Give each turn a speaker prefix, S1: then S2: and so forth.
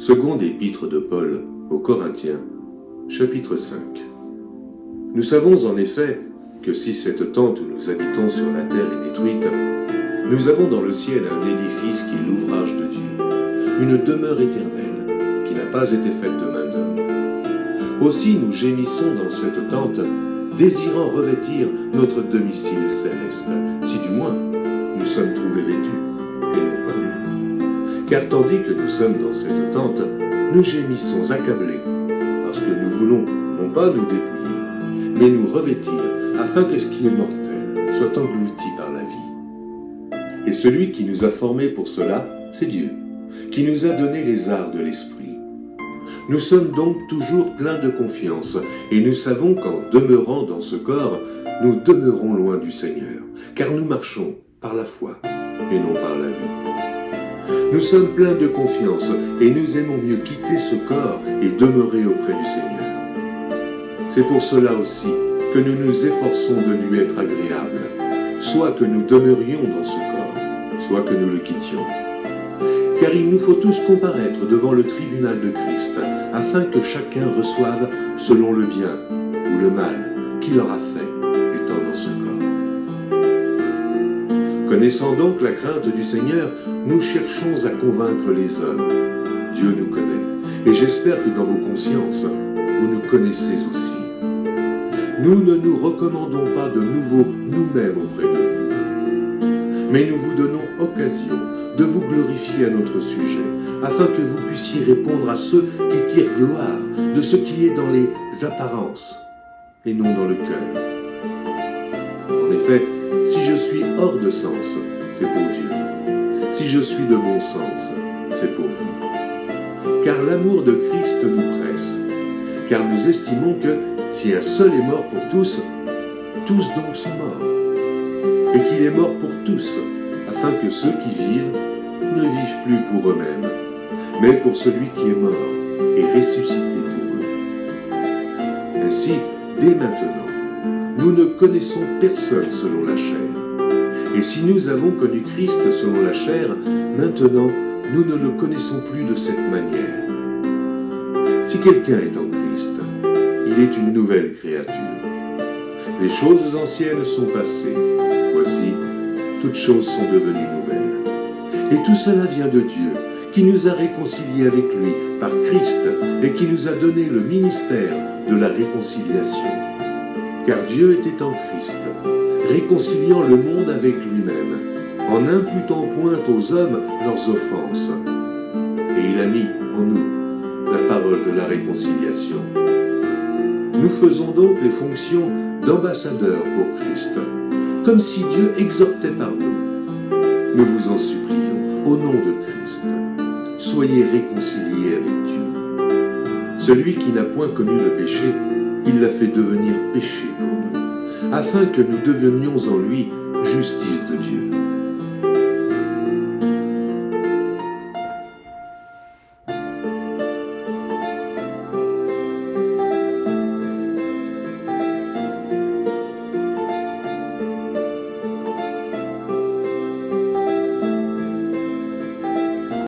S1: Seconde épître de Paul aux Corinthiens, chapitre 5. Nous savons en effet que si cette tente où nous habitons sur la terre est détruite, nous avons dans le ciel un édifice qui est l'ouvrage de Dieu, une demeure éternelle qui n'a pas été faite de main d'homme. Aussi nous gémissons dans cette tente, désirant revêtir notre domicile céleste, si du moins nous sommes trouvés vêtus, et non pas nus. Car tandis que nous sommes dans cette tente, nous gémissons accablés, parce que nous voulons non pas nous dépouiller, mais nous revêtir, afin que ce qui est mortel soit englouti par la vie. Et celui qui nous a formés pour cela, c'est Dieu, qui nous a donné les arts de l'esprit. Nous sommes donc toujours pleins de confiance, et nous savons qu'en demeurant dans ce corps, nous demeurons loin du Seigneur, car nous marchons par la foi, et non par la vue. Nous sommes pleins de confiance, et nous aimons mieux quitter ce corps et demeurer auprès du Seigneur. C'est pour cela aussi que nous nous efforçons de lui être agréables, soit que nous demeurions dans ce corps, soit que nous le quittions. Car il nous faut tous comparaître devant le tribunal de Christ, afin que chacun reçoive selon le bien ou le mal qu'il aura fait, étant dans ce corps. Connaissant donc la crainte du Seigneur, nous cherchons à convaincre les hommes. Dieu nous connaît, et j'espère que dans vos consciences, vous nous connaissez aussi. Nous ne nous recommandons pas de nouveau nous-mêmes auprès de vous, mais nous vous donnons occasion de vous glorifier à notre sujet, afin que vous puissiez répondre à ceux qui tirent gloire de ce qui est dans les apparences, et non dans le cœur. En effet, si je suis hors de sens, c'est pour Dieu. Si je suis de bon sens, c'est pour vous. Car l'amour de Christ nous presse, car nous estimons que si un seul est mort pour tous, tous donc sont morts, et qu'il est mort pour tous, afin que ceux qui vivent ne vivent plus pour eux-mêmes, mais pour celui qui est mort et ressuscité pour eux. Ainsi, dès maintenant, nous ne connaissons personne selon la chair. Et si nous avons connu Christ selon la chair, maintenant, nous ne le connaissons plus de cette manière. Si quelqu'un est en Christ, il est une nouvelle créature. Les choses anciennes sont passées. Voici, toutes choses sont devenues nouvelles. Et tout cela vient de Dieu, qui nous a réconciliés avec lui par Christ et qui nous a donné le ministère de la réconciliation. Car Dieu était en Christ, réconciliant le monde avec lui-même, en n'imputant point aux hommes leurs offenses. Et il a mis en nous la parole de la réconciliation. Nous faisons donc les fonctions d'ambassadeurs pour Christ, comme si Dieu exhortait par nous. Nous vous en supplions, au nom de Christ, soyez réconciliés avec Dieu. Celui qui n'a point connu le péché, il l'a fait devenir péché pour nous, afin que nous devenions en lui justice de Dieu.